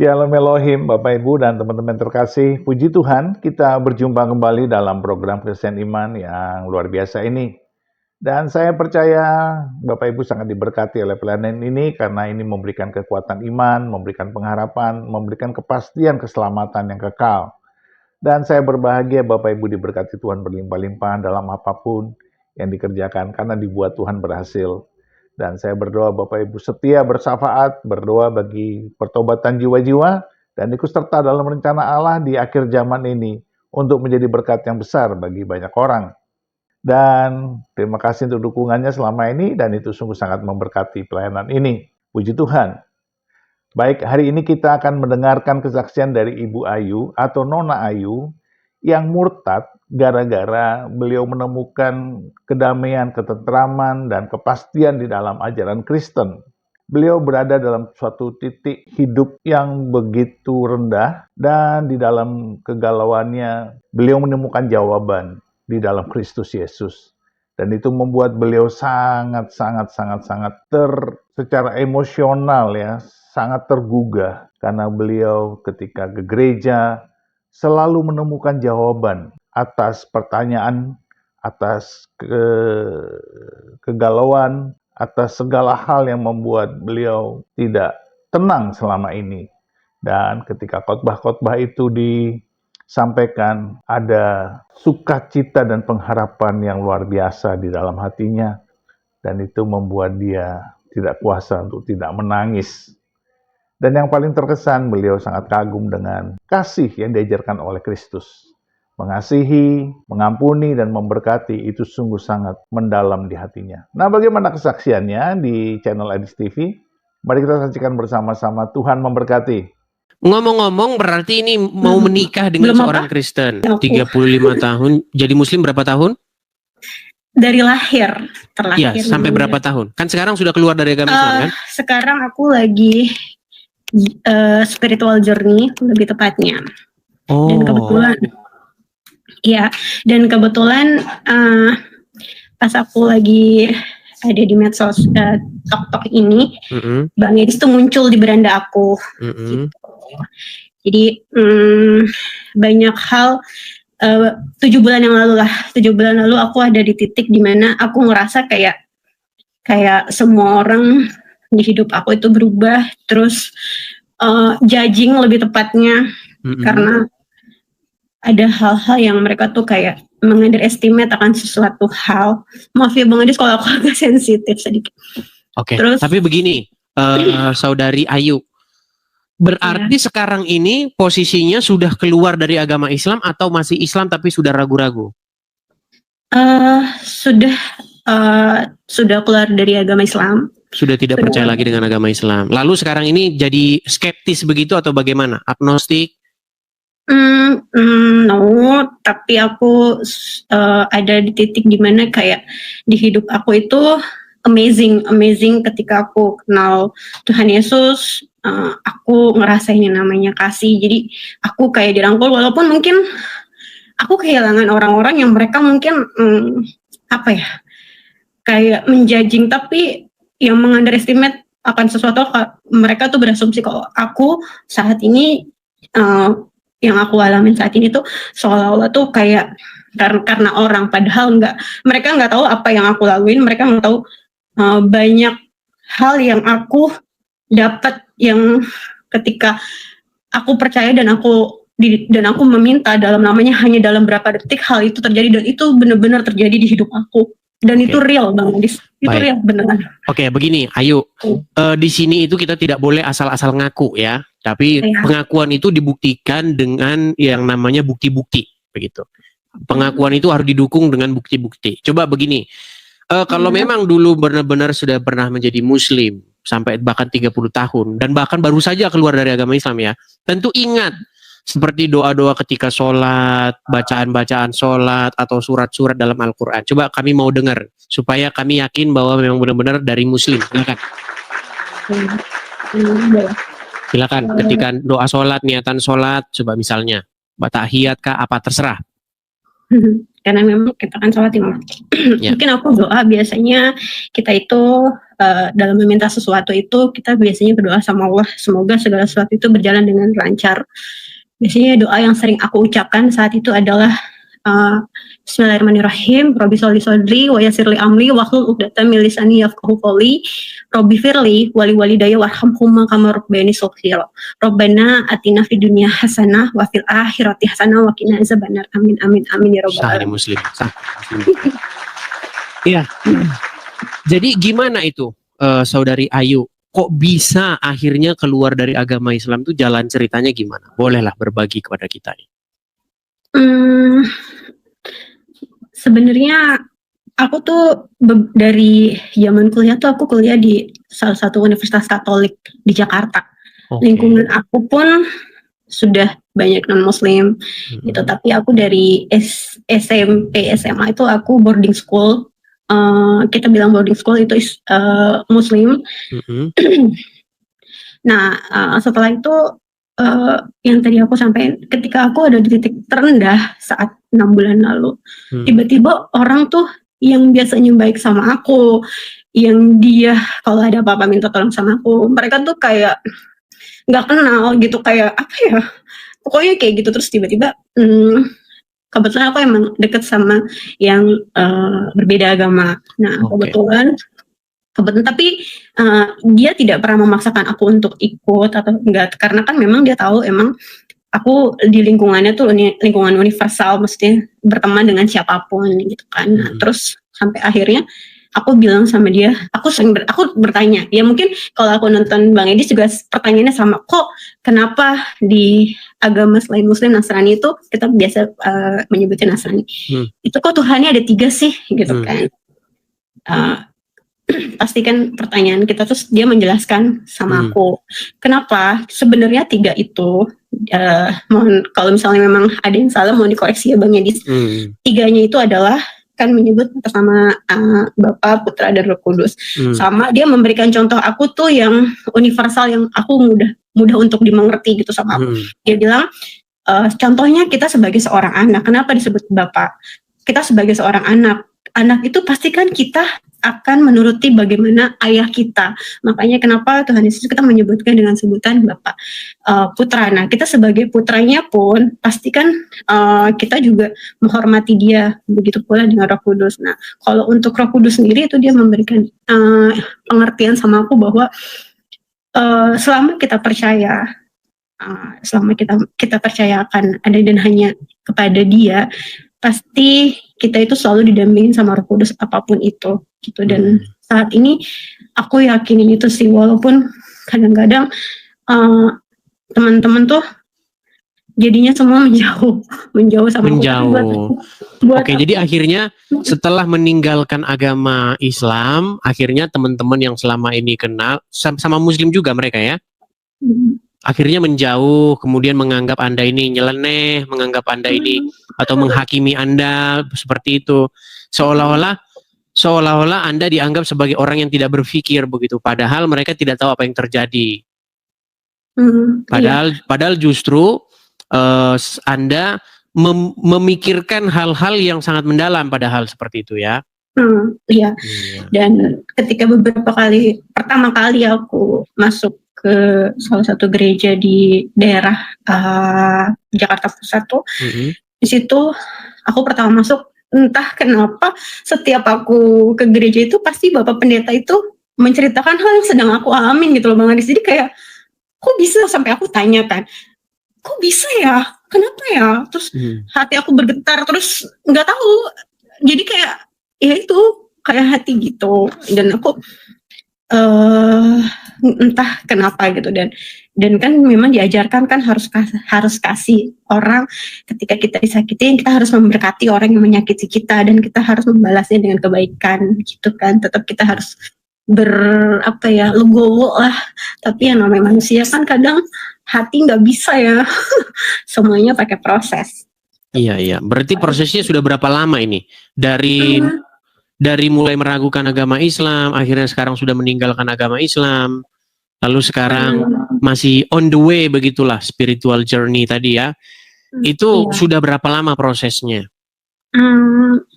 Shalom Elohim, Bapak Ibu dan teman-teman terkasih. Puji Tuhan, kita berjumpa kembali dalam program Kristen Iman yang luar biasa ini. Dan saya percaya Bapak Ibu sangat diberkati oleh pelayanan ini karena ini memberikan kekuatan iman, memberikan pengharapan, memberikan kepastian keselamatan yang kekal. Dan saya berbahagia Bapak Ibu diberkati Tuhan berlimpah-limpah dalam apapun yang dikerjakan karena dibuat Tuhan berhasil. Dan saya berdoa Bapak Ibu setia bersafaat, berdoa bagi pertobatan jiwa-jiwa, dan ikut serta dalam rencana Allah di akhir zaman ini untuk menjadi berkat yang besar bagi banyak orang. Dan terima kasih untuk dukungannya selama ini, dan itu sungguh sangat memberkati pelayanan ini. Puji Tuhan. Baik, hari ini kita akan mendengarkan kesaksian dari Ibu Ayu atau Nona Ayu yang murtad gara-gara beliau menemukan kedamaian, ketentraman, dan kepastian di dalam ajaran Kristen. Beliau berada dalam suatu titik hidup yang begitu rendah, dan di dalam kegalauannya beliau menemukan jawaban di dalam Kristus Yesus. Dan itu membuat beliau sangat secara emosional ya, sangat tergugah karena beliau ketika ke gereja selalu menemukan jawaban atas pertanyaan, atas kegalauan, atas segala hal yang membuat beliau tidak tenang selama ini. Dan ketika khotbah-khotbah itu disampaikan, ada sukacita dan pengharapan yang luar biasa di dalam hatinya. Dan itu membuat dia tidak kuasa untuk tidak menangis. Dan yang paling terkesan, beliau sangat kagum dengan kasih yang diajarkan oleh Kristus. Mengasihi, mengampuni, dan memberkati itu sungguh sangat mendalam di hatinya. Nah, bagaimana kesaksiannya di channel Edis TV? Mari kita saksikan bersama-sama. Tuhan memberkati. Ngomong-ngomong, berarti ini mau menikah dengan seorang Kristen. 35 tahun. Jadi Muslim berapa tahun? Dari lahir, terlahir. Ya, sampai berapa tahun? Kan sekarang sudah keluar dari agama Islam, kan? Sekarang aku lagi spiritual journey, lebih tepatnya. Oh. Dan kebetulan pas aku lagi ada di medsos TikTok ini, Bang Edis tuh muncul di beranda aku. Gitu. Jadi banyak hal. 7 bulan yang lalu 7 bulan lalu aku ada di titik dimana aku ngerasa kayak semua orang di hidup aku itu berubah, terus judging lebih tepatnya, karena ada hal-hal yang mereka tuh kayak mengunderestimate akan sesuatu hal. Maaf ya Bang Edis kalau aku agak sensitif sedikit. Oke. Tapi begini, Saudari Ayu, berarti sekarang ini posisinya sudah keluar dari agama Islam atau masih Islam tapi sudah ragu-ragu? Sudah keluar dari agama Islam. Sudah tidak percaya lagi dengan agama Islam. Lalu sekarang ini jadi skeptis begitu atau bagaimana? Agnostik? No, tapi aku ada di titik dimana kayak di hidup aku itu amazing ketika aku kenal Tuhan Yesus. Aku ngerasain yang namanya kasih. Jadi aku kayak dirangkul, walaupun mungkin aku kehilangan orang-orang yang mereka mungkin kayak menjudging, tapi yang mengunderestimate akan sesuatu. Mereka tuh berasumsi kalau aku saat ini yang aku alamin saat ini tuh seolah-olah tuh kayak karena orang, padahal mereka nggak tahu apa yang aku laluin, mereka nggak tahu banyak hal yang aku dapat, yang ketika aku percaya dan aku meminta dalam namanya, hanya dalam berapa detik hal itu terjadi, dan itu benar-benar terjadi di hidup aku, dan itu real Bang Edis, itu real beneran. Oke, begini Ayu, di sini itu kita tidak boleh asal-asal ngaku ya. Tapi pengakuan itu dibuktikan dengan yang namanya bukti-bukti, begitu. Pengakuan itu harus didukung dengan bukti-bukti. Coba begini, kalau memang dulu benar-benar sudah pernah menjadi Muslim sampai bahkan 30 tahun dan bahkan baru saja keluar dari agama Islam ya, tentu ingat seperti doa-doa ketika sholat, bacaan-bacaan sholat atau surat-surat dalam Al-Quran. Coba kami mau dengar supaya kami yakin bahwa memang benar-benar dari Muslim. Silakan ketika doa sholat, niatan sholat, coba misalnya tahiyat kah, apa terserah. Karena memang kita kan sholat imam. Mungkin aku doa biasanya kita itu dalam meminta sesuatu itu kita biasanya berdoa sama Allah semoga segala sesuatu itu berjalan dengan lancar. Biasanya doa yang sering aku ucapkan saat itu adalah Bismillahirrahmanirrahim. Rabbi sholli shodri wa yassirli amri wahlul 'uqdatam min lisani yafqahu qawli. Rabbi firli wali walidayya warhamhuma kama rabbayani shaghira. Rabbana atina fid dunya hasanah wa fil akhirati hasanah wa qina azabannar. Amin amin amin ya rabbal Sahih alamin. Muslim. Iya. Jadi gimana itu Saudari Ayu? Kok bisa akhirnya keluar dari agama Islam itu jalan ceritanya gimana? Bolehlah berbagi kepada kita nih. Sebenarnya aku tuh dari zaman kuliah tuh aku kuliah di salah satu universitas Katolik di Jakarta. Lingkungan aku pun sudah banyak non Muslim gitu, tapi aku dari SMP SMA itu aku boarding school. Kita bilang boarding school itu Muslim. Nah, setelah itu yang tadi aku sampaikan, ketika aku ada di titik terendah saat 6 bulan lalu, tiba-tiba orang tuh yang biasanya baik sama aku, yang dia kalau ada apa-apa minta tolong sama aku, mereka tuh kayak nggak kenal gitu, kayak apa ya, pokoknya kayak gitu. Terus tiba-tiba kebetulan aku emang deket sama yang berbeda agama. Nah, kebetulan tapi dia tidak pernah memaksakan aku untuk ikut atau enggak, karena kan memang dia tahu emang aku di lingkungannya tuh lingkungan universal, mesti berteman dengan siapapun gitu kan. Nah, terus sampai akhirnya aku bilang sama dia, aku bertanya, ya mungkin kalau aku nonton Bang Edis juga pertanyaannya sama, kok kenapa di agama selain Muslim Nasrani itu kita biasa menyebutnya Nasrani, itu kok Tuhannya ada 3 sih gitu kan. Pastikan pertanyaan kita, terus dia menjelaskan sama aku kenapa sebenarnya 3 itu. Mohon kalau misalnya memang ada yang salah mohon dikoreksi ya Bang Edis. 3-nya itu adalah kan menyebut atas nama Bapa, Putra, dan Roh Kudus. Sama dia memberikan contoh aku tuh yang universal, yang aku mudah untuk dimengerti gitu sama aku. Dia bilang contohnya kita sebagai seorang anak, kenapa disebut Bapa? Kita sebagai seorang anak itu pasti kan kita akan menuruti bagaimana ayah kita. Makanya kenapa Tuhan Yesus kita menyebutkan dengan sebutan Bapa. Putra. Nah, kita sebagai putranya pun pastikan kita juga menghormati dia. Begitu pula dengan Roh Kudus. Nah, kalau untuk Roh Kudus sendiri itu dia memberikan pengertian sama aku bahwa selama kita percaya, selama kita percaya akan ada dan hanya kepada Dia, pasti kita itu selalu didampingin sama Roh Kudus apapun itu gitu. Dan saat ini aku yakinin itu sih, walaupun kadang-kadang teman-teman tuh jadinya semua menjauh sama aku. Oke, jadi akhirnya setelah meninggalkan agama Islam, akhirnya teman-teman yang selama ini kenal sama Muslim juga mereka ya, akhirnya menjauh, kemudian menganggap Anda ini nyeleneh, menganggap Anda ini atau menghakimi Anda seperti itu, seolah-olah Anda dianggap sebagai orang yang tidak berpikir begitu, padahal mereka tidak tahu apa yang terjadi. Padahal justru Anda memikirkan hal-hal yang sangat mendalam padahal seperti itu ya. Iya. Dan ketika pertama kali aku masuk ke salah satu gereja di daerah Jakarta Pusat tuh, di situ aku pertama masuk, entah kenapa setiap aku ke gereja itu pasti Bapak Pendeta itu menceritakan hal yang sedang aku alamin gitu loh Bang Adis. Jadi kayak kok bisa, sampai aku tanya kan, kok bisa ya, kenapa ya, terus hati aku bergetar, terus nggak tahu, jadi kayak ya itu kayak hati gitu. Dan aku entah kenapa gitu, dan kan memang diajarkan kan harus kasih orang ketika kita disakitin, kita harus memberkati orang yang menyakiti kita, dan kita harus membalasnya dengan kebaikan gitu kan. Tetap kita harus legowo lah. Tapi yang namanya manusia kan kadang hati nggak bisa ya. Semuanya pakai proses. Iya. Berarti prosesnya sudah berapa lama ini? Dari mulai meragukan agama Islam, akhirnya sekarang sudah meninggalkan agama Islam, lalu sekarang masih on the way begitulah, spiritual journey tadi ya. Itu sudah berapa lama prosesnya?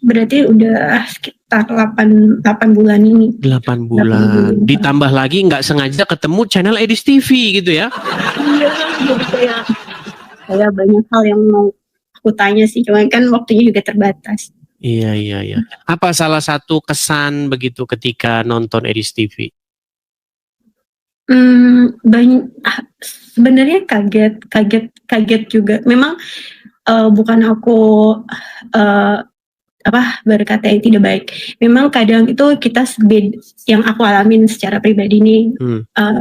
Berarti udah sekitar 8 bulan ini. 8 bulan. Ditambah lagi nggak sengaja ketemu channel Edis TV gitu ya? Iya, jadi kayak banyak hal yang mau aku tanya sih, cuman kan waktunya juga terbatas. Iya. Apa salah satu kesan begitu ketika nonton Edis TV? Sebenarnya kaget juga. Memang bukan aku berkata yang tidak baik. Memang kadang itu kita yang aku alamin secara pribadi nih,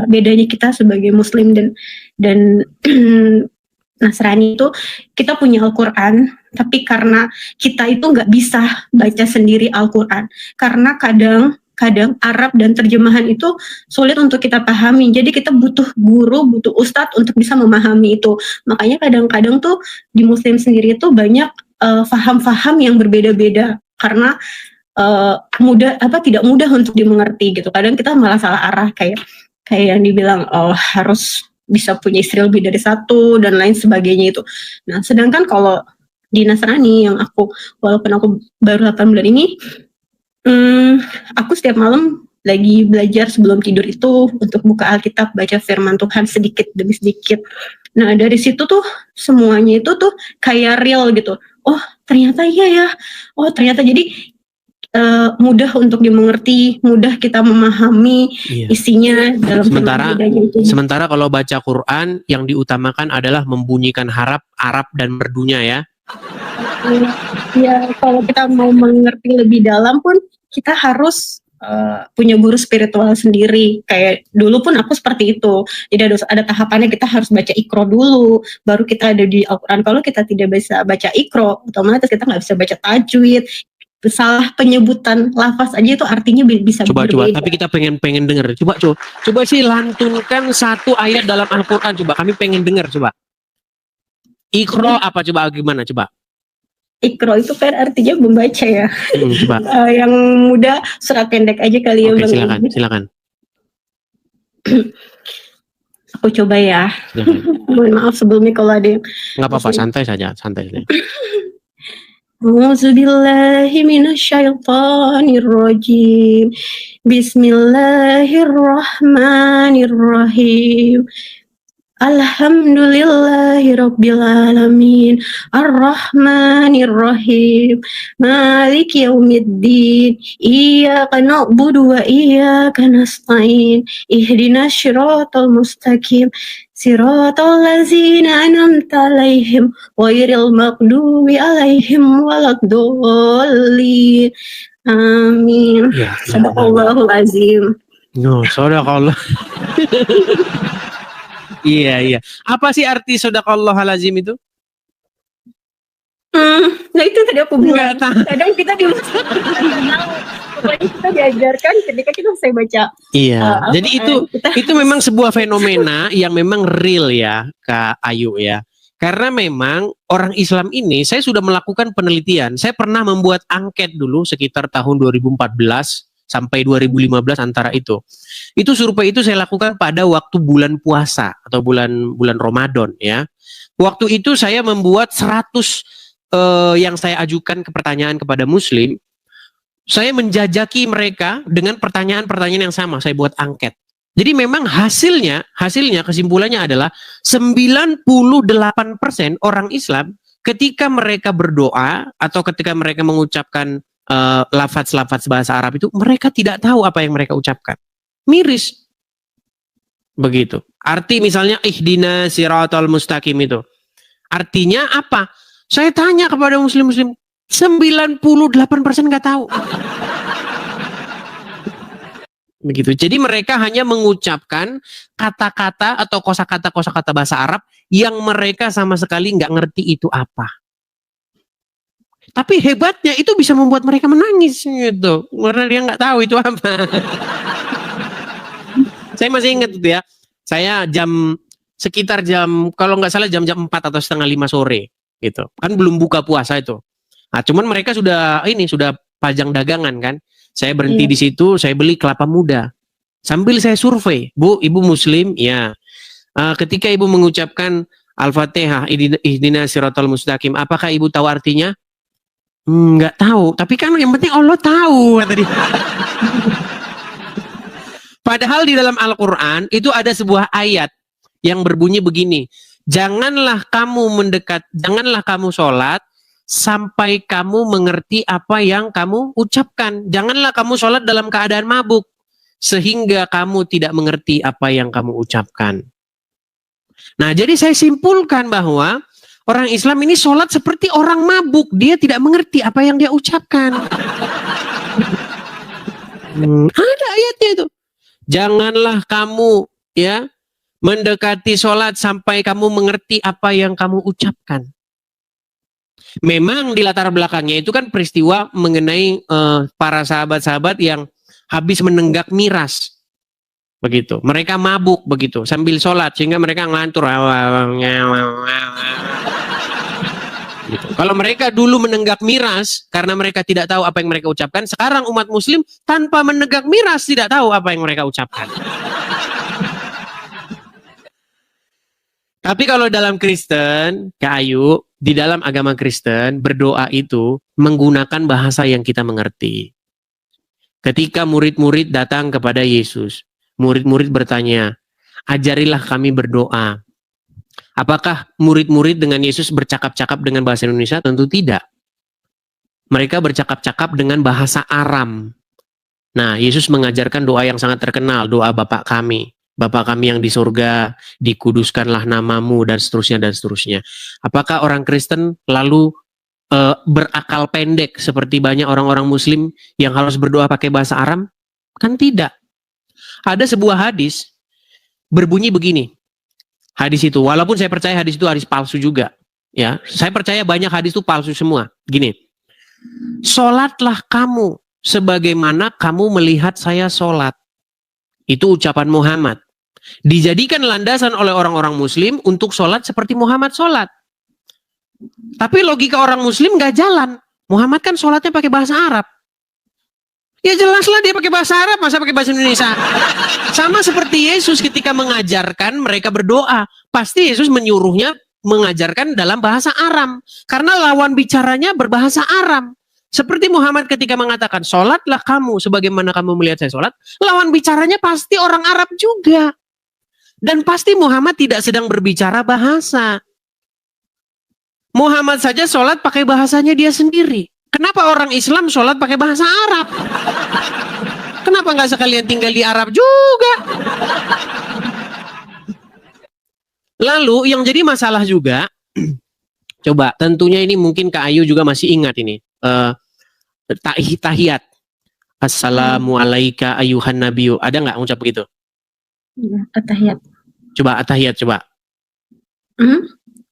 bedanya kita sebagai Muslim dan Nasrani itu, kita punya Al-Quran, tapi karena kita itu nggak bisa baca sendiri Al-Quran, karena kadang Arab dan terjemahan itu sulit untuk kita pahami, jadi kita butuh guru, butuh ustadz untuk bisa memahami itu. Makanya kadang-kadang tuh di Muslim sendiri itu banyak faham-faham yang berbeda-beda, karena tidak mudah untuk dimengerti gitu. Kadang kita malah salah arah, kayak yang dibilang harus bisa punya istri lebih dari satu dan lain sebagainya itu. Nah, sedangkan kalau di Nasrani yang walaupun aku baru 8 bulan ini, aku setiap malam lagi belajar sebelum tidur itu untuk buka Alkitab, baca firman Tuhan sedikit demi sedikit. Nah, dari situ tuh semuanya itu tuh kayak real gitu. Oh, ternyata iya ya. Oh, ternyata jadi mudah untuk dimengerti, mudah kita memahami isinya dalam sementara kalau baca Quran yang diutamakan adalah membunyikan Arab dan merdunya ya. Ya, kalau kita mau mengerti lebih dalam pun kita harus punya guru spiritual sendiri. Kayak dulu pun aku seperti itu. Jadi ada tahapannya, kita harus baca Iqra dulu, baru kita ada di Al-Quran. Kalau kita tidak bisa baca Iqra, otomatis kita nggak bisa baca tajwid. Salah penyebutan lafaz aja itu artinya bisa berbeda. Coba, tapi kita pengen dengar. Coba sih lantunkan satu ayat dalam Al-Quran. Coba, kami pengen dengar. Coba. Iqra apa coba, gimana coba? Iqra itu kan artinya membaca ya. Coba. Yang mudah surat pendek aja kali ya. Oke, silakan. Aku coba ya. Mohon maaf sebelumnya kalau ada yang... Nggak apa-apa, santai saja. A'udzubillahi minasyaitonirrajim. Bismillahirrahmanirrahim. Alhamdulillahi rabbil alamin, arrahmanirrahim, maliki yaumiddin, iyyaka na'budu wa iyyaka nasta'in, ihdinas siratal mustaqim, siratal ladzina an'amta 'alaihim ghairil maghdubi 'alaihim waladdallin. Amin. Sadaqallahul azim. Sadaqallah. Iya. Apa sih arti sadaqallahul azim itu? Nah itu tadi aku bilang. Kadang kita pokoknya kita diajarkan ketika kita selesai baca. Iya. Jadi itu memang sebuah fenomena yang memang real ya, Kak Ayu ya. Karena memang orang Islam ini, saya sudah melakukan penelitian. Saya pernah membuat angket dulu sekitar tahun 2014 sampai 2015 antara itu. Itu survei itu saya lakukan pada waktu bulan puasa atau bulan Ramadan ya. Waktu itu saya membuat 100 yang saya ajukan ke pertanyaan kepada Muslim. Saya menjajaki mereka dengan pertanyaan-pertanyaan yang sama. Saya buat angket. Jadi memang hasilnya kesimpulannya adalah 98% orang Islam ketika mereka berdoa atau ketika mereka mengucapkan lafaz-lafaz bahasa Arab itu, mereka tidak tahu apa yang mereka ucapkan. Miris. Begitu. Arti misalnya ihdinas siratal mustaqim itu. Artinya apa? Saya tanya kepada muslim-muslim, 98% nggak tahu. Begitu. Jadi mereka hanya mengucapkan kata-kata atau kosakata bahasa Arab yang mereka sama sekali nggak ngerti itu apa. Tapi hebatnya itu bisa membuat mereka menangis gitu, karena dia nggak tahu itu apa. Saya masih ingat itu ya. Saya sekitar jam kalau nggak salah jam 4 atau setengah 5 sore gitu. Kan belum buka puasa itu. Nah, cuman mereka sudah pajang dagangan kan. Saya berhenti di situ, saya beli kelapa muda. Sambil saya survei, Bu, Ibu Muslim, ya. Ketika Ibu mengucapkan Al-Fatihah, ihdinas siratal mustaqim, apakah Ibu tahu artinya? Nggak tahu, tapi kan yang penting Allah tahu kata dia. Padahal di dalam Al-Quran itu ada sebuah ayat yang berbunyi begini, janganlah kamu sholat sampai kamu mengerti apa yang kamu ucapkan. Janganlah kamu sholat dalam keadaan mabuk sehingga kamu tidak mengerti apa yang kamu ucapkan. Nah, jadi saya simpulkan bahwa orang Islam ini sholat seperti orang mabuk. Dia tidak mengerti apa yang dia ucapkan. Ada ayatnya itu. Janganlah kamu ya mendekati sholat sampai kamu mengerti apa yang kamu ucapkan. Memang di latar belakangnya itu kan peristiwa mengenai para sahabat-sahabat yang habis menenggak miras. Begitu. Mereka mabuk begitu sambil sholat sehingga mereka ngelantur. Gitu. Kalau mereka dulu menenggak miras karena mereka tidak tahu apa yang mereka ucapkan, sekarang umat muslim tanpa menenggak miras tidak tahu apa yang mereka ucapkan. Tapi kalau dalam Kristen, Kak Ayu, di dalam agama Kristen, berdoa itu menggunakan bahasa yang kita mengerti. Ketika murid-murid datang kepada Yesus, murid-murid bertanya, ajarilah kami berdoa. Apakah murid-murid dengan Yesus bercakap-cakap dengan bahasa Indonesia? Tentu tidak. Mereka bercakap-cakap dengan bahasa Aram. Nah, Yesus mengajarkan doa yang sangat terkenal, doa Bapa kami. Bapa kami yang di surga, dikuduskanlah namamu, dan seterusnya, dan seterusnya. Apakah orang Kristen lalu berakal pendek seperti banyak orang-orang Muslim yang harus berdoa pakai bahasa Aram? Kan tidak. Ada sebuah hadis berbunyi begini. Hadis itu, walaupun saya percaya hadis itu hadis palsu juga, ya, saya percaya banyak hadis itu palsu semua. Gini, sholatlah kamu sebagaimana kamu melihat saya sholat. Itu ucapan Muhammad. Dijadikan landasan oleh orang-orang Muslim untuk sholat seperti Muhammad sholat. Tapi logika orang Muslim nggak jalan. Muhammad kan sholatnya pakai bahasa Arab. Ya jelaslah dia pakai bahasa Arab, masa pakai bahasa Indonesia. Sama seperti Yesus ketika mengajarkan mereka berdoa. Pasti Yesus menyuruhnya mengajarkan dalam bahasa Aram. Karena lawan bicaranya berbahasa Aram. Seperti Muhammad ketika mengatakan, sholatlah kamu sebagaimana kamu melihat saya sholat. Lawan bicaranya pasti orang Arab juga. Dan pasti Muhammad tidak sedang berbicara bahasa. Muhammad saja sholat pakai bahasanya dia sendiri. Kenapa orang Islam sholat pakai bahasa Arab? Kenapa nggak sekalian tinggal di Arab juga? Lalu yang jadi masalah juga, coba tentunya ini mungkin Kak Ayu juga masih ingat ini. Tahiyat. Assalamualaikum ayuhan nabiyyu. Ada nggak ngucap begitu? Iya, at-tahiyat. Coba at-tahiyat, coba.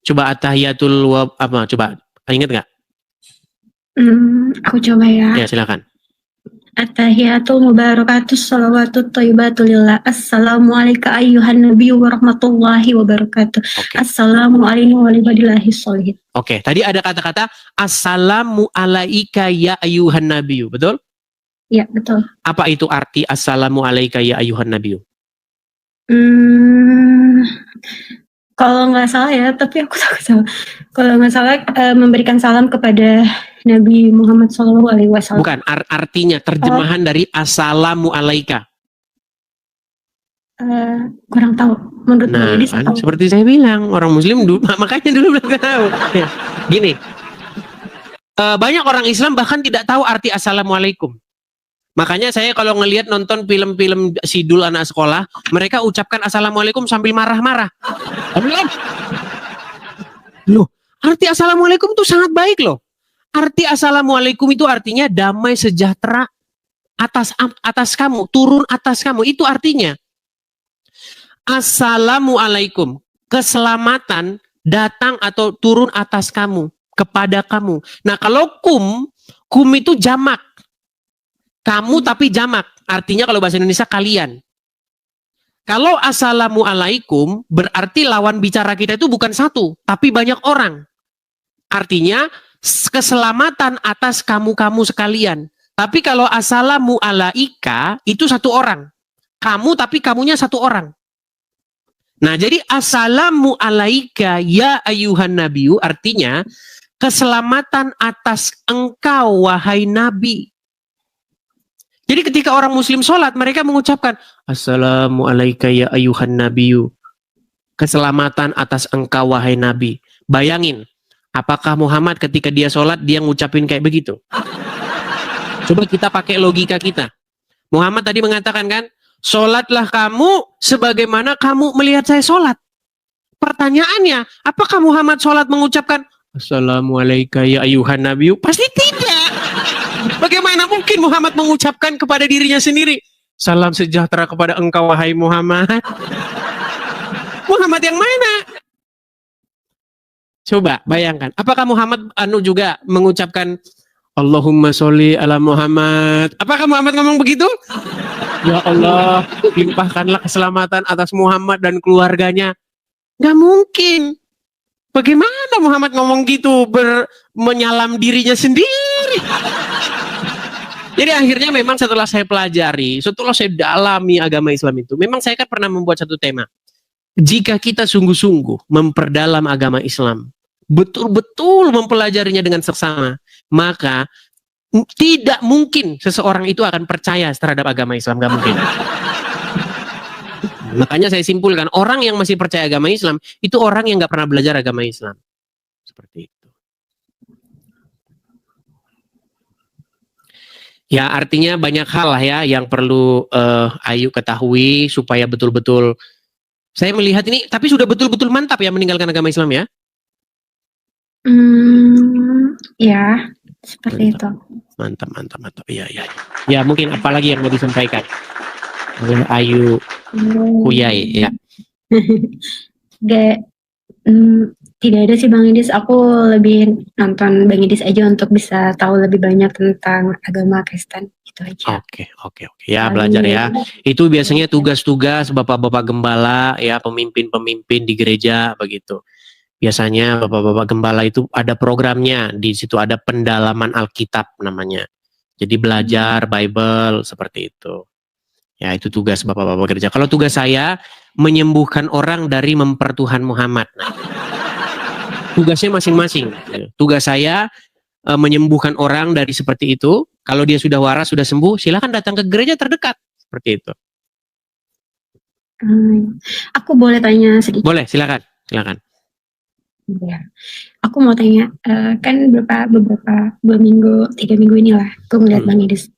Coba at-tahiyatul apa? Coba ingat nggak? Aku coba ya. Ya, silakan. At-tahiyatul mubarakatus salawatut thayyibatu lillah. Assalamualaikum ayyuhan nabiyyu warahmatullahi wabarakatuh. Okay. Assalamualaikum warahmatullahi wabarakatuh. Oke, tadi ada kata-kata assalamu alaika ya ayyuhan nabiyyu, betul? Ya, betul. Apa itu arti assalamu alaika ya ayyuhan nabiyyu? Kalau nggak salah ya, tapi aku takut salah. Kalau nggak salah memberikan salam kepada Nabi Muhammad SAW. Bukan, artinya terjemahan dari assalamu alaika. Kurang tahu. Menurut Nah, kan, seperti saya bilang, orang Muslim dulu, makanya dulu belum tahu. Ya, gini, banyak orang Islam bahkan tidak tahu arti assalamualaikum. Makanya saya kalau ngelihat nonton film-film sidul anak sekolah, mereka ucapkan assalamualaikum sambil marah-marah. Loh, arti assalamualaikum itu sangat baik loh. Arti assalamualaikum itu artinya damai sejahtera atas kamu, turun atas kamu. Itu artinya. Assalamualaikum, keselamatan datang atau turun atas kamu, kepada kamu. Nah, kalau kum itu jamak. Kamu tapi jamak, artinya kalau bahasa Indonesia kalian. Kalau assalamualaikum berarti lawan bicara kita itu bukan satu, tapi banyak orang. Artinya keselamatan atas kamu-kamu sekalian. Tapi kalau assalamu alaika itu satu orang. Kamu tapi kamunya satu orang. Nah, jadi assalamu alaika ya ayuhan nabiyyu artinya keselamatan atas engkau wahai Nabi. Jadi ketika orang muslim sholat, mereka mengucapkan Assalamualaikum ya ayuhan nabiyyu. Keselamatan atas engkau wahai Nabi. Bayangin, apakah Muhammad ketika dia sholat, dia ngucapin kayak begitu? Coba kita pakai logika kita. Muhammad tadi mengatakan kan, sholatlah kamu sebagaimana kamu melihat saya sholat. Pertanyaannya, apakah Muhammad sholat mengucapkan Assalamualaikum ya ayuhan nabiyyu? Pasti tidak. Bagaimana mungkin Muhammad mengucapkan kepada dirinya sendiri, salam sejahtera kepada engkau wahai Muhammad? Muhammad yang mana? Coba bayangkan, apakah Muhammad juga mengucapkan Allahumma sholli ala Muhammad? Apakah Muhammad ngomong begitu? Ya Allah, limpahkanlah keselamatan atas Muhammad dan keluarganya. Gak mungkin. Bagaimana Muhammad ngomong gitu, menyalam dirinya sendiri? Jadi akhirnya memang setelah saya pelajari, setelah saya dalami agama Islam itu, memang saya kan pernah membuat satu tema. Jika kita sungguh-sungguh memperdalam agama Islam, betul-betul mempelajarinya dengan seksama, maka tidak mungkin seseorang itu akan percaya terhadap agama Islam. Gak mungkin. Makanya saya simpulkan, orang yang masih percaya agama Islam, itu orang yang gak pernah belajar agama Islam. Seperti itu. Ya artinya banyak hal lah ya yang perlu Ayu ketahui supaya betul-betul saya melihat ini, tapi sudah betul-betul mantap ya meninggalkan agama Islam ya? Ya, seperti itu. Mantap. Iya. Ya mungkin apalagi yang mau disampaikan oleh Ayu Kuyai ya. Tidak ada sih Bang Idis, aku lebih nonton Bang Idis aja untuk bisa tahu lebih banyak tentang agama Kristen, itu aja. Oke. Ya belajar ya. Itu biasanya tugas-tugas bapak-bapak gembala ya, pemimpin-pemimpin di gereja begitu. Biasanya bapak-bapak gembala itu ada programnya, di situ ada pendalaman Alkitab namanya. Jadi belajar Bible seperti itu. Ya itu tugas bapak-bapak gereja. Kalau tugas saya menyembuhkan orang dari mempertuhan Muhammad. Nah, tugasnya masing-masing. Tugas saya menyembuhkan orang dari seperti itu. Kalau dia sudah waras, sudah sembuh, silakan datang ke gereja terdekat. Seperti itu. Aku boleh tanya sedikit? Boleh, silakan. Ya. Aku mau tanya, kan beberapa 3 minggu inilah aku melihat Bang Idis.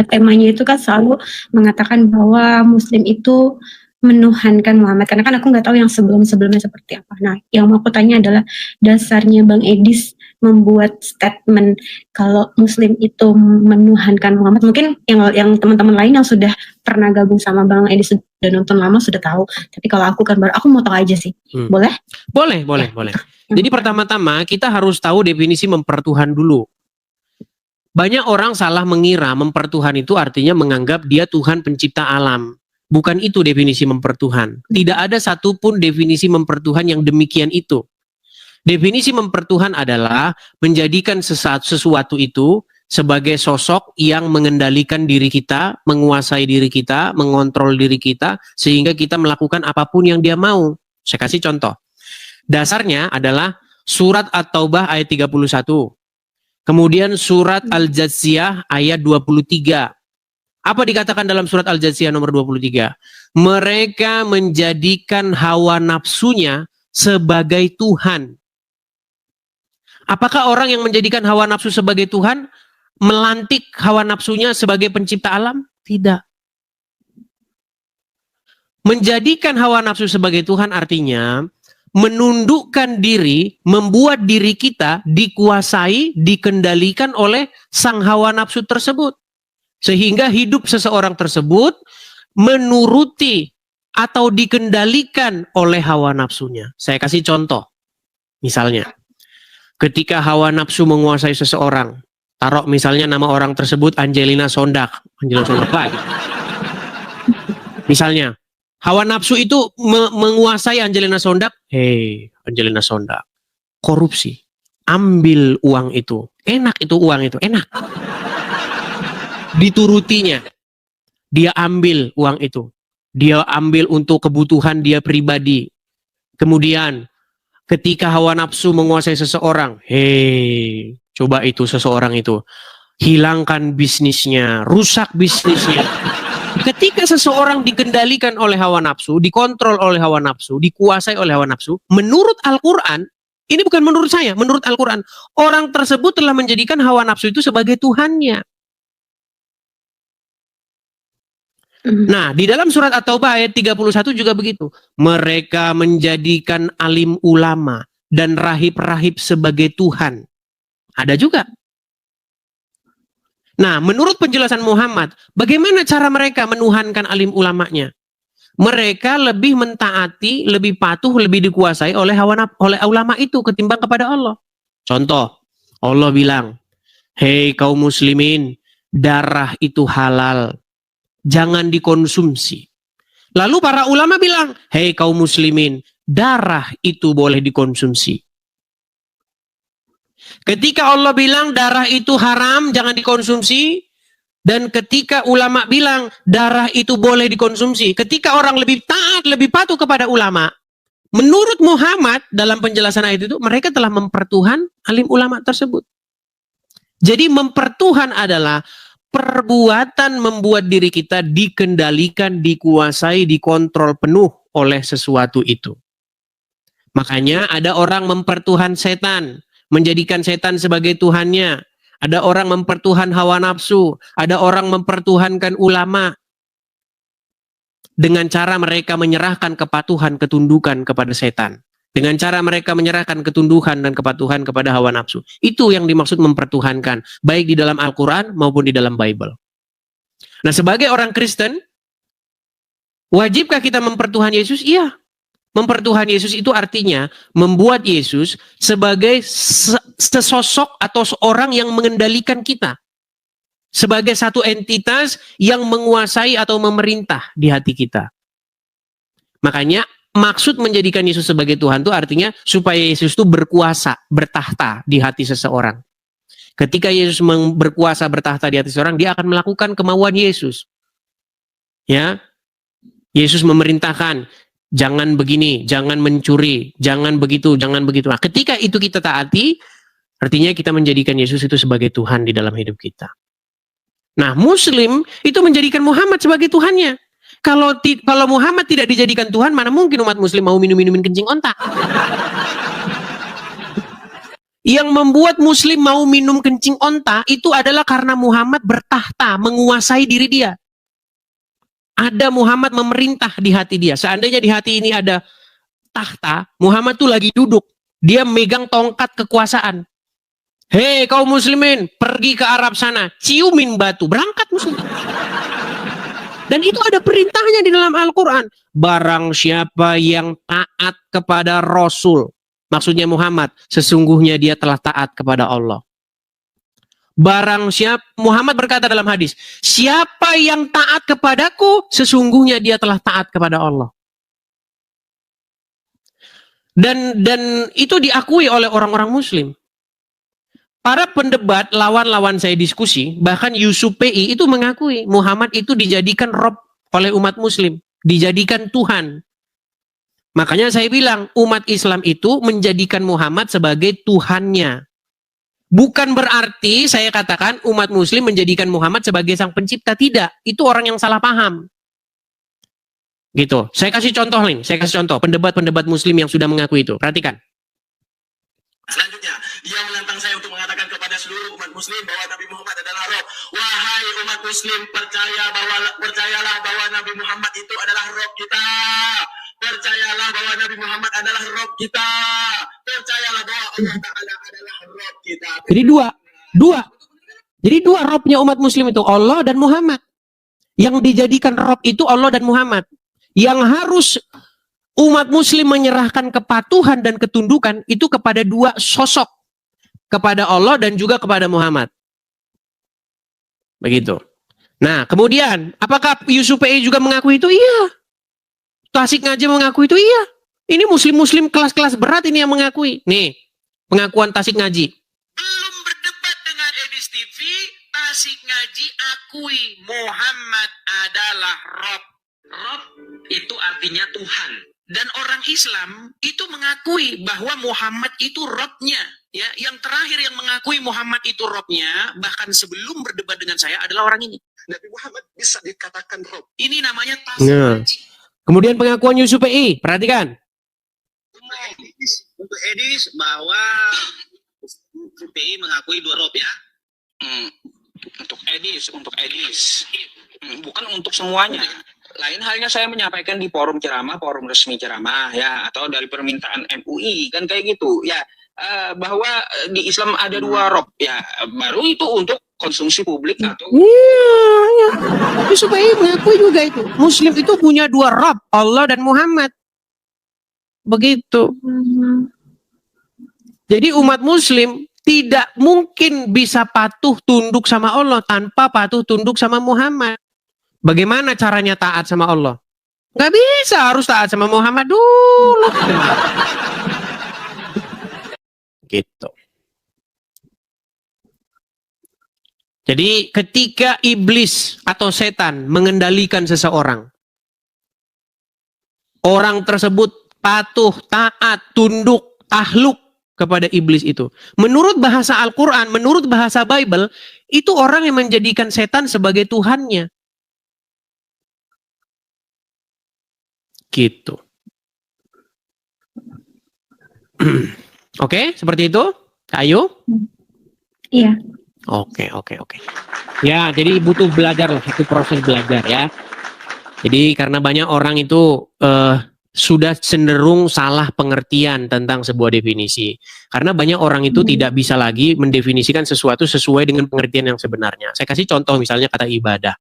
Temanya itu kan selalu mengatakan bahwa Muslim itu menuhankan Muhammad, karena kan aku nggak tahu yang sebelumnya seperti apa. Nah, yang mau aku tanya adalah dasarnya Bang Idis membuat statement kalau Muslim itu menuhankan Muhammad. Mungkin yang teman-teman lain yang sudah pernah gabung sama Bang Idis sudah nonton lama sudah tahu. Tapi kalau aku kan baru, aku mau tahu aja sih. Boleh? Boleh. Jadi pertama-tama kita harus tahu definisi mempertuhan dulu. Banyak orang salah mengira mempertuhan itu artinya menganggap dia Tuhan pencipta alam. Bukan itu definisi mempertuhan. Tidak ada satupun definisi mempertuhan yang demikian itu. Definisi mempertuhan adalah menjadikan sesuatu itu sebagai sosok yang mengendalikan diri kita, menguasai diri kita, mengontrol diri kita, sehingga kita melakukan apapun yang dia mau. Saya kasih contoh. Dasarnya adalah surat At-Taubah ayat 31. Kemudian surat Al-Jathiyah ayat 23. Apa dikatakan dalam surat Al-Jathiyah nomor 23? Mereka menjadikan hawa nafsunya sebagai Tuhan. Apakah orang yang menjadikan hawa nafsu sebagai Tuhan melantik hawa nafsunya sebagai pencipta alam? Tidak. Menjadikan hawa nafsu sebagai Tuhan artinya menundukkan diri, membuat diri kita dikuasai, dikendalikan oleh sang hawa nafsu tersebut. Sehingga hidup seseorang tersebut menuruti atau dikendalikan oleh hawa nafsunya. Saya kasih contoh. Misalnya, ketika hawa nafsu menguasai seseorang, taruh misalnya nama orang tersebut Angelina Sondak. Lagi. Misalnya, hawa nafsu itu menguasai Angelina Sondak. Hei, Angelina Sondak, korupsi. Ambil uang itu. Enak itu uang itu, enak. Diturutinya. Dia ambil uang itu. Dia ambil untuk kebutuhan dia pribadi. Kemudian Ketika hawa nafsu menguasai seseorang, hei, coba itu seseorang itu hilangkan bisnisnya, rusak bisnisnya. Ketika seseorang dikendalikan oleh hawa nafsu, dikontrol oleh hawa nafsu, dikuasai oleh hawa nafsu, menurut Al-Quran, ini bukan menurut saya, menurut Al-Quran, orang tersebut telah menjadikan hawa nafsu itu sebagai Tuhannya. Nah, di dalam surat At-Taubah ayat 31 juga begitu. Mereka menjadikan alim ulama dan rahib-rahib sebagai Tuhan. Ada juga. Nah, menurut penjelasan Muhammad, bagaimana cara mereka menuhankan alim ulamanya? Mereka lebih mentaati, lebih patuh, lebih dikuasai oleh oleh ulama itu ketimbang kepada Allah. Contoh, Allah bilang, hei kaum muslimin, darah itu halal, jangan dikonsumsi. Lalu para ulama bilang, hei kaum muslimin, darah itu boleh dikonsumsi. Ketika Allah bilang darah itu haram, jangan dikonsumsi. Dan ketika ulama bilang darah itu boleh dikonsumsi. Ketika orang lebih taat, lebih patuh kepada ulama. Menurut Muhammad, dalam penjelasan ayat itu, mereka telah mempertuhan alim ulama tersebut. Jadi mempertuhan adalah perbuatan membuat diri kita dikendalikan, dikuasai, dikontrol penuh oleh sesuatu itu. Makanya ada orang mempertuhan setan, menjadikan setan sebagai Tuhannya. Ada orang mempertuhan hawa nafsu, ada orang mempertuhankan ulama. Dengan cara mereka menyerahkan kepatuhan, ketundukan kepada setan. Dengan cara mereka menyerahkan ketundukan dan kepatuhan kepada hawa nafsu. Itu yang dimaksud mempertuhankan, baik di dalam Al-Quran maupun di dalam Bible. Nah, sebagai orang Kristen, wajibkah kita mempertuhan Yesus? Iya. Mempertuhan Yesus itu artinya membuat Yesus sebagai sesosok atau seorang yang mengendalikan kita. Sebagai satu entitas yang menguasai atau memerintah di hati kita. Makanya maksud menjadikan Yesus sebagai Tuhan itu artinya supaya Yesus itu berkuasa, bertahta di hati seseorang. Ketika Yesus berkuasa, bertahta di hati seseorang, dia akan melakukan kemauan Yesus. Ya, Yesus memerintahkan, jangan begini, jangan mencuri, jangan begitu, jangan begitu. Nah, ketika itu kita taati, artinya kita menjadikan Yesus itu sebagai Tuhan di dalam hidup kita. Nah, Muslim itu menjadikan Muhammad sebagai Tuhannya. Kalau Muhammad tidak dijadikan Tuhan, mana mungkin umat Muslim mau minumin kencing onta? Yang membuat Muslim mau minum kencing onta itu adalah karena Muhammad bertahta, menguasai diri dia. Ada Muhammad memerintah di hati dia. Seandainya di hati ini ada tahta, Muhammad tuh lagi duduk. Dia megang tongkat kekuasaan. Hei kaum muslimin, pergi ke Arab sana, ciumin batu, berangkat muslim. Dan itu ada perintahnya di dalam Al-Quran. Barang siapa yang taat kepada Rasul, maksudnya Muhammad, sesungguhnya dia telah taat kepada Allah. Barang siapa, Muhammad berkata dalam hadis, siapa yang taat kepadaku, sesungguhnya dia telah taat kepada Allah. Dan itu diakui oleh orang-orang Muslim. Para pendebat, lawan-lawan saya diskusi, bahkan Yusuf PI itu mengakui Muhammad itu dijadikan Rob oleh umat Muslim, dijadikan Tuhan. Makanya saya bilang umat Islam itu menjadikan Muhammad sebagai Tuhannya. Bukan berarti saya katakan umat Muslim menjadikan Muhammad sebagai sang pencipta, tidak. Itu orang yang salah paham. Gitu. Saya kasih contoh nih, pendebat-pendebat Muslim yang sudah mengaku itu. Perhatikan. Selanjutnya, dia menantang saya untuk mengatakan kepada seluruh umat Muslim bahwa Nabi Muhammad adalah Rob. Wahai umat Muslim, percayalah bahwa Nabi Muhammad itu adalah Rob kita. Percayalah bahwa Nabi Muhammad adalah Rob kita. Percayalah bahwa Allah Ta'ala adalah Rob kita. Jadi dua Robnya umat Muslim itu Allah dan Muhammad. Yang dijadikan Rob itu Allah dan Muhammad. Yang harus umat Muslim menyerahkan kepatuhan dan ketundukan itu kepada dua sosok. Kepada Allah dan juga kepada Muhammad. Begitu. Nah, kemudian, apakah Yusuf PI juga mengakui itu? Iya. Tasik Ngaji mengaku itu? Iya. Ini muslim-muslim kelas-kelas berat ini yang mengakui. Nih, pengakuan Tasik Ngaji. Belum berdebat dengan Edis TV, Tasik Ngaji akui Muhammad adalah Rob. Rob itu artinya Tuhan. Dan orang Islam itu mengakui bahwa Muhammad itu Robnya. Ya, yang terakhir yang mengakui Muhammad itu Robnya, bahkan sebelum berdebat dengan saya adalah orang ini. Nabi Muhammad bisa dikatakan Rob. Ini namanya Nah. Kemudian pengakuan Yusuf PI, perhatikan. Untuk Edis bahwa Yusuf PI mengakui 2 Rob ya. Untuk Edis. Bukan untuk semuanya. Lain halnya saya menyampaikan di forum ceramah, forum resmi ceramah ya, atau dari permintaan MUI kan kayak gitu ya, bahwa di Islam ada 2 rob ya, baru itu untuk konsumsi publik atau Iya. Yusuf PI mengakui juga itu. Muslim itu punya 2 Rabb, Allah dan Muhammad. Begitu. Jadi umat Muslim tidak mungkin bisa patuh tunduk sama Allah tanpa patuh tunduk sama Muhammad. Bagaimana caranya taat sama Allah? Nggak bisa, harus taat sama Muhammad dulu. Gitu. Jadi ketika iblis atau setan mengendalikan seseorang, orang tersebut patuh, taat, tunduk, takluk kepada iblis itu. Menurut bahasa Al-Quran, menurut bahasa Bible, itu orang yang menjadikan setan sebagai Tuhannya. Gitu. Oke, seperti itu. Ayo. Iya. Oke. Ya, jadi butuh belajar lah, itu proses belajar ya. Jadi karena banyak orang itu sudah cenderung salah pengertian tentang sebuah definisi. Karena banyak orang itu tidak bisa lagi mendefinisikan sesuatu sesuai dengan pengertian yang sebenarnya. Saya kasih contoh misalnya kata ibadah.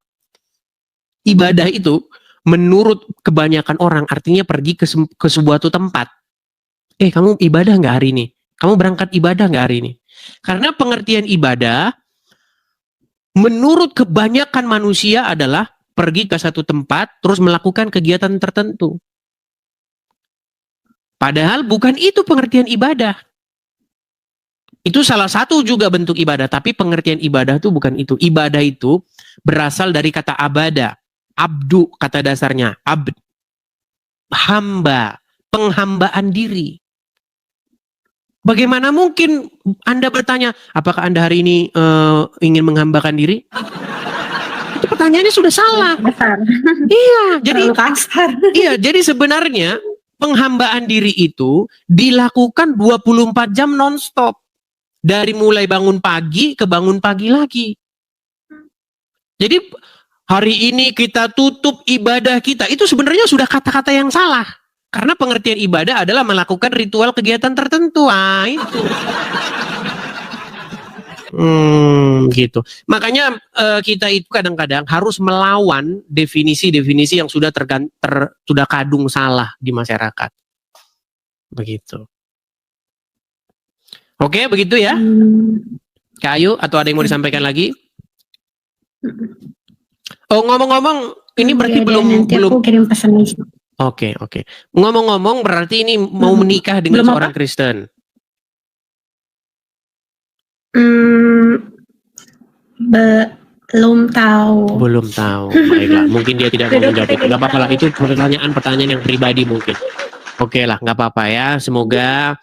Ibadah itu menurut kebanyakan orang artinya pergi ke sebuah tempat. Kamu ibadah nggak hari ini? Kamu berangkat ibadah nggak hari ini? Karena pengertian ibadah menurut kebanyakan manusia adalah pergi ke satu tempat terus melakukan kegiatan tertentu. Padahal bukan itu pengertian ibadah. Itu salah satu juga bentuk ibadah, tapi pengertian ibadah itu bukan itu. Ibadah itu berasal dari kata abada. Abdu kata dasarnya, abd, hamba, penghambaan diri. Bagaimana mungkin Anda bertanya, apakah Anda hari ini ingin menghambakan diri? Itu pertanyaannya sudah salah. Besar. Iya, jadi kasar. iya, jadi sebenarnya penghambaan diri itu dilakukan 24 jam nonstop. Dari mulai bangun pagi ke bangun pagi lagi. Jadi hari ini kita tutup ibadah kita, itu sebenarnya sudah kata-kata yang salah. Karena pengertian ibadah adalah melakukan ritual kegiatan tertentu. Itu. Gitu. Makanya kita itu kadang-kadang harus melawan definisi-definisi yang sudah sudah kadung salah di masyarakat. Begitu. Oke, begitu ya. Kak Ayu, atau ada yang mau disampaikan lagi? Oh, ngomong-ngomong, ini berarti belum aku kirim pesan lagi. Oke. Ngomong-ngomong, berarti ini mau menikah dengan seorang Kristen? Belum tahu. Baiklah, mungkin dia tidak mau menjawab itu. Gak apa-apa lah, itu pertanyaan yang pribadi mungkin. Oke lah, gak apa-apa ya. Semoga.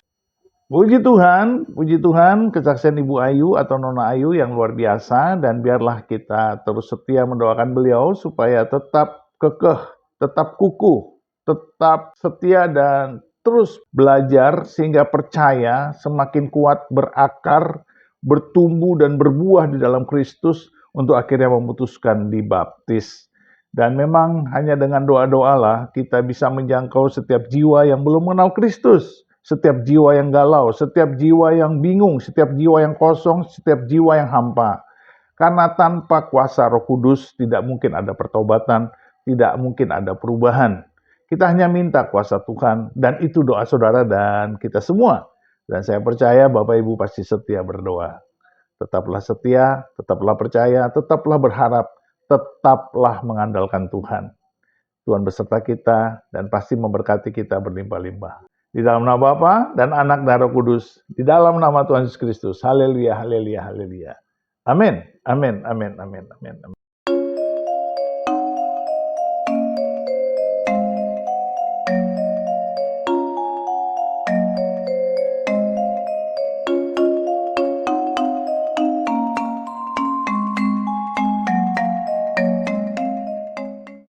Puji Tuhan, kesaksian Ibu Ayu atau Nona Ayu yang luar biasa, dan biarlah kita terus setia mendoakan beliau supaya tetap kekeh, tetap kukuh, tetap setia dan terus belajar sehingga percaya semakin kuat berakar, bertumbuh dan berbuah di dalam Kristus untuk akhirnya memutuskan dibaptis. Dan memang hanya dengan doa-doa lah kita bisa menjangkau setiap jiwa yang belum mengenal Kristus. Setiap jiwa yang galau, setiap jiwa yang bingung, setiap jiwa yang kosong, setiap jiwa yang hampa. Karena tanpa kuasa Roh Kudus tidak mungkin ada pertobatan, tidak mungkin ada perubahan. Kita hanya minta kuasa Tuhan, dan itu doa saudara dan kita semua. Dan saya percaya Bapak Ibu pasti setia berdoa. Tetaplah setia, tetaplah percaya, tetaplah berharap, tetaplah mengandalkan Tuhan. Tuhan beserta kita dan pasti memberkati kita berlimpah-limpah. Di dalam nama Bapa dan Anak dan Roh Kudus. Di dalam nama Tuhan Yesus Kristus. Haleluya, haleluya, haleluya. Amin, amin, amin, amin, amin, amin.